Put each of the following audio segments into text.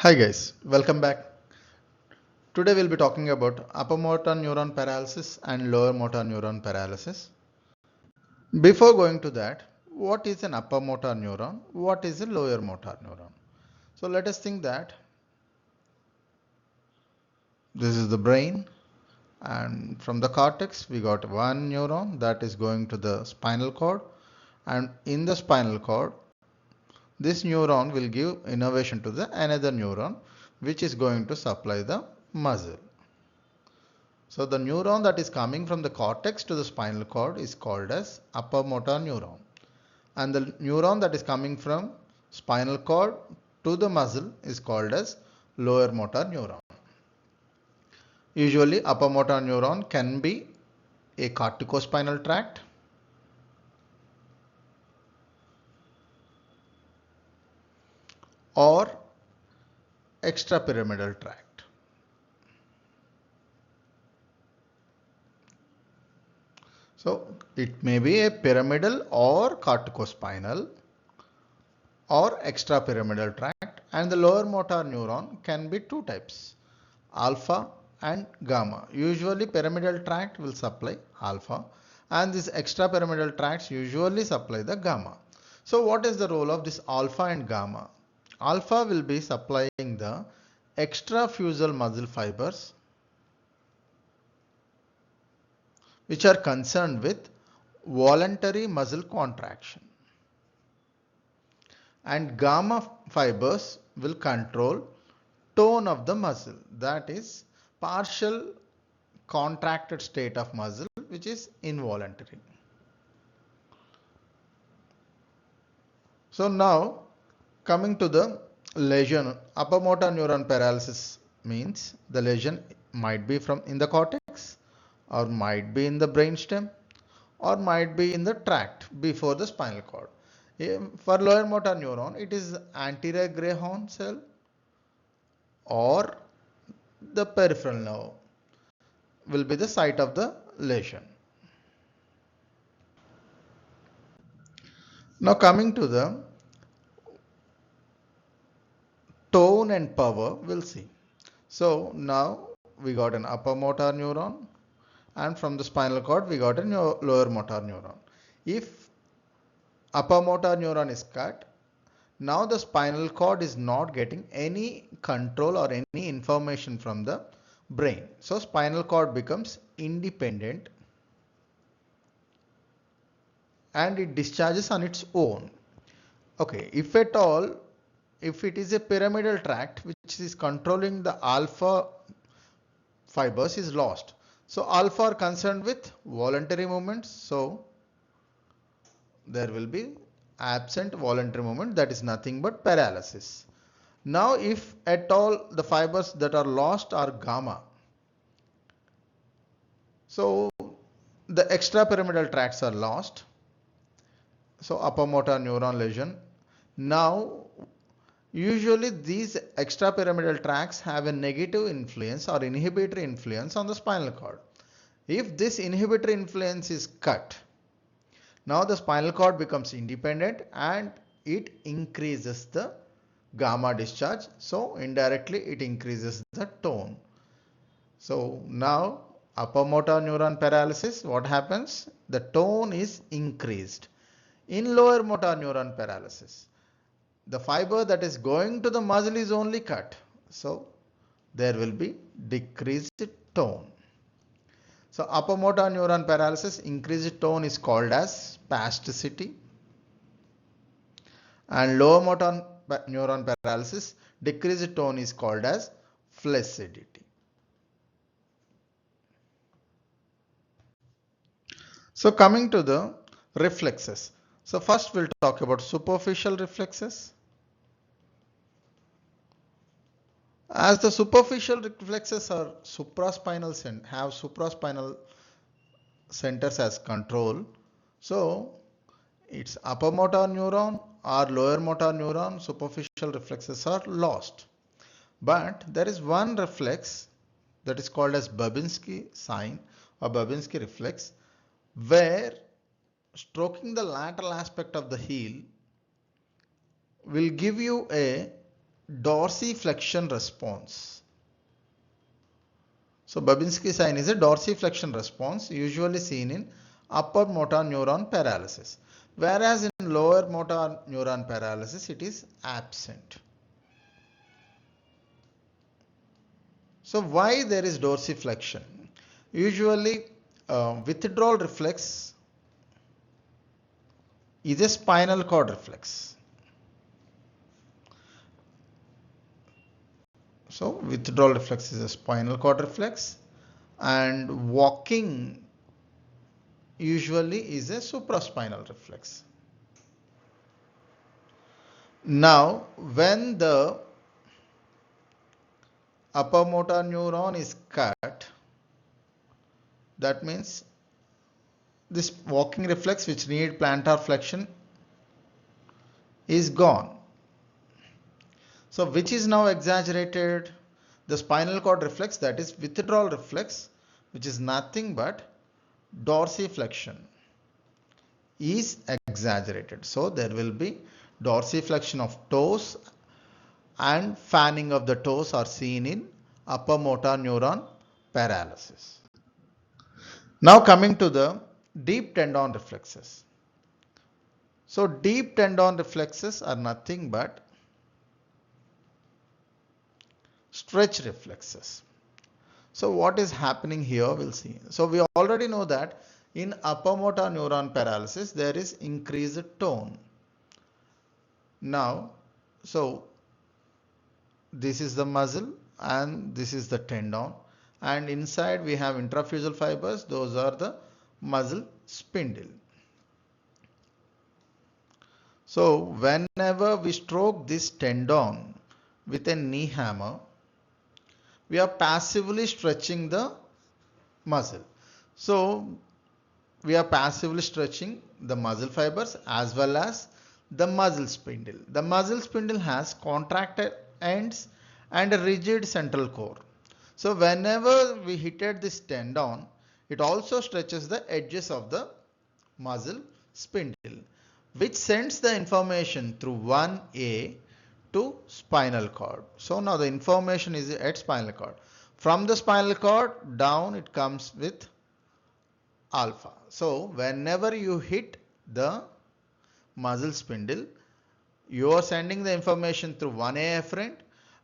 Hi guys, welcome back. Today we'll be talking about upper motor neuron paralysis and lower motor neuron paralysis. Before going to that, what is an upper motor neuron? What is a lower motor neuron? So let us think that this is the brain, and from the cortex we got one neuron that is going to the spinal cord, and in the spinal cord this neuron will give innervation to the another neuron which is going to supply the muscle. So the neuron that is coming from the cortex to the spinal cord is called as upper motor neuron. And the neuron that is coming from spinal cord to the muscle is called as lower motor neuron. Usually upper motor neuron can be a corticospinal tract or extrapyramidal tract. So it may be a pyramidal or corticospinal or extrapyramidal tract, and the lower motor neuron can be two types, alpha and gamma. Usually pyramidal tract will supply alpha and these extrapyramidal tracts usually supply the gamma. So what is the role of this alpha and gamma? Alpha will be supplying the extrafusal muscle fibers which are concerned with voluntary muscle contraction, and gamma fibers will control tone of the muscle, that is partial contracted state of muscle which is involuntary. So now coming to the lesion, upper motor neuron paralysis means the lesion might be from in the cortex or might be in the brainstem or might be in the tract before the spinal cord. For lower motor neuron, it is anterior gray horn cell or the peripheral nerve will be the site of the lesion. Now coming to the tone and power, we'll see. So now we got an upper motor neuron, and from the spinal cord we got a lower motor neuron. If upper motor neuron is cut, now the spinal cord is not getting any control or any information from the brain. So spinal cord becomes independent and it discharges on its own. Okay, if at all, if it is a pyramidal tract which is controlling the alpha fibers is lost. So alpha are concerned with voluntary movements. So there will be absent voluntary movement, that is nothing but paralysis. Now if at all the fibers that are lost are gamma, so the extrapyramidal tracts are lost. So upper motor neuron lesion. Now usually these extrapyramidal tracts have a negative influence or inhibitory influence on the spinal cord. If this inhibitory influence is cut, now the spinal cord becomes independent and it increases the gamma discharge. So indirectly it increases the tone. So now upper motor neuron paralysis, what happens? The tone is increased. In lower motor neuron paralysis, the fiber that is going to the muscle is only cut. So there will be decreased tone. So upper motor neuron paralysis, increased tone is called as spasticity, and lower motor neuron paralysis, decreased tone is called as flaccidity. So coming to the reflexes. So first we'll talk about superficial reflexes. As the superficial reflexes are supraspinal and have supraspinal centers as control, so it's upper motor neuron or lower motor neuron superficial reflexes are lost. But there is one reflex that is called as Babinski sign or Babinski reflex, where stroking the lateral aspect of the heel will give you a dorsiflexion response. So Babinski sign is a dorsiflexion response usually seen in upper motor neuron paralysis, whereas in lower motor neuron paralysis it is absent. So why there is dorsiflexion? Usually withdrawal reflex is a spinal cord reflex. So withdrawal reflex is a spinal cord reflex, and walking usually is a supraspinal reflex. Now when the upper motor neuron is cut, that means this walking reflex which need plantar flexion is gone. So which is now exaggerated? The spinal cord reflex, that is withdrawal reflex, which is nothing but dorsiflexion, is exaggerated. So there will be dorsiflexion of toes and fanning of the toes are seen in upper motor neuron paralysis. Now coming to the deep tendon reflexes. So deep tendon reflexes are nothing but stretch reflexes. So what is happening here, we'll see. So we already know that in upper motor neuron paralysis there is increased tone. Now, so this is the muscle and this is the tendon, and inside we have intrafusal fibers, those are the muscle spindle. So whenever we stroke this tendon with a knee hammer, we are passively stretching the muscle. So we are passively stretching the muscle fibers as well as the muscle spindle. The muscle spindle has contracted ends and a rigid central core. So whenever we hit at this tendon, it also stretches the edges of the muscle spindle, which sends the information through 1A to spinal cord. So now the information is at spinal cord. From the spinal cord down it comes with alpha. So whenever you hit the muscle spindle, you are sending the information through 1A afferent,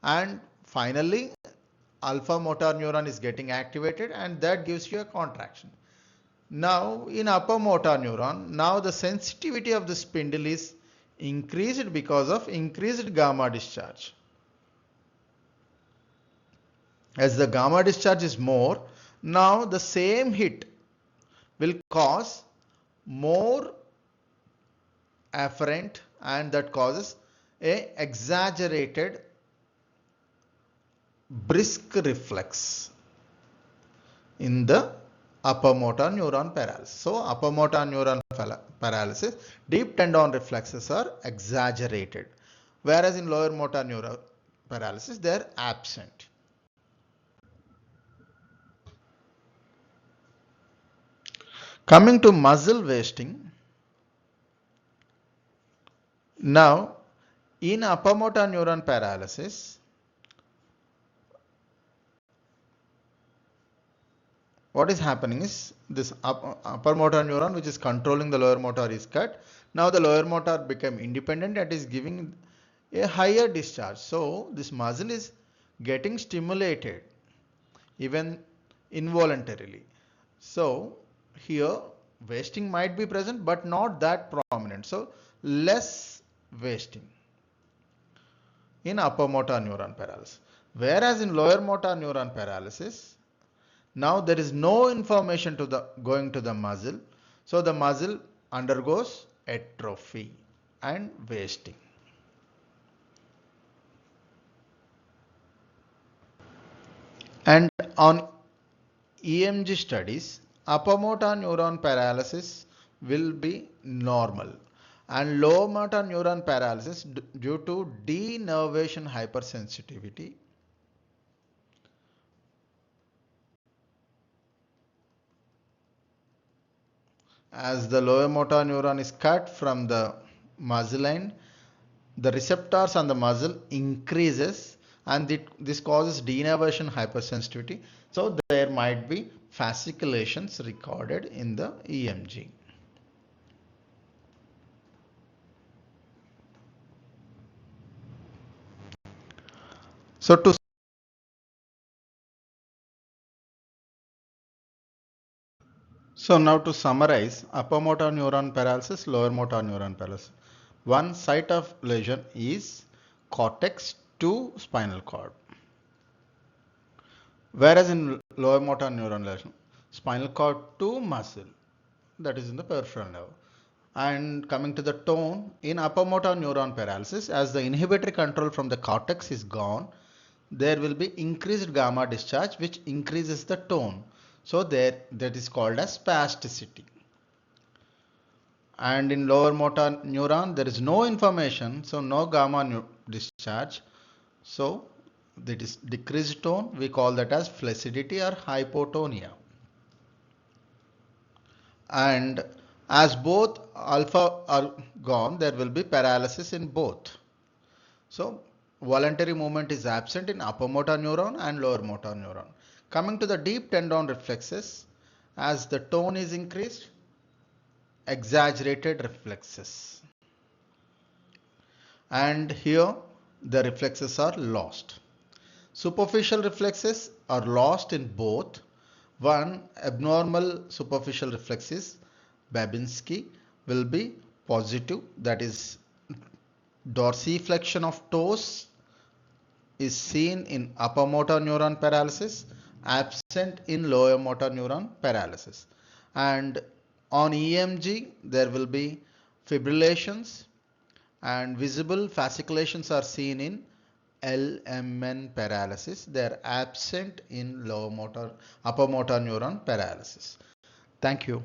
and finally alpha motor neuron is getting activated, and that gives you a contraction. Now in upper motor neuron, now the sensitivity of the spindle is increased because of increased gamma discharge. As the gamma discharge is more, now the same hit will cause more afferent, and that causes a exaggerated brisk reflex in the upper motor neuron paralysis. So upper motor neuron paralysis, deep tendon reflexes are exaggerated, whereas in lower motor neuron paralysis they are absent. Coming to muscle wasting. Now in upper motor neuron paralysis, what is happening is this upper motor neuron which is controlling the lower motor is cut. Now the lower motor become independent, that is giving a higher discharge. So this muscle is getting stimulated even involuntarily. So here wasting might be present but not that prominent. So less wasting in upper motor neuron paralysis. Whereas in lower motor neuron paralysis, now there is no information going to the muscle. So the muscle undergoes atrophy and wasting. And on EMG studies, upper motor neuron paralysis will be normal, and lower motor neuron paralysis due to denervation hypersensitivity as the lower motor neuron is cut from the muscle end, the receptors on the muscle increases, and this causes denervation hypersensitivity. So there might be fasciculations recorded in the EMG. So now to summarize, upper motor neuron paralysis, lower motor neuron paralysis. One site of lesion is cortex to spinal cord. Whereas in lower motor neuron lesion, spinal cord to muscle, that is in the peripheral nerve. And coming to the tone, in upper motor neuron paralysis, as the inhibitory control from the cortex is gone, there will be increased gamma discharge which increases the tone. So that is called as spasticity. And in lower motor neuron, there is no information, so no gamma discharge. So that is decreased tone. We call that as flaccidity or hypotonia. And as both alpha are gone, there will be paralysis in both. So voluntary movement is absent in upper motor neuron and lower motor neuron. Coming to the deep tendon reflexes, as the tone is increased, exaggerated reflexes. And here the reflexes are lost. Superficial reflexes are lost in both. One abnormal superficial reflexes, Babinski, will be positive, that is dorsiflexion of toes is seen in upper motor neuron paralysis, absent in lower motor neuron paralysis. And on EMG, there will be fibrillations and visible fasciculations are seen in LMN paralysis. They are absent in upper motor neuron paralysis. Thank you.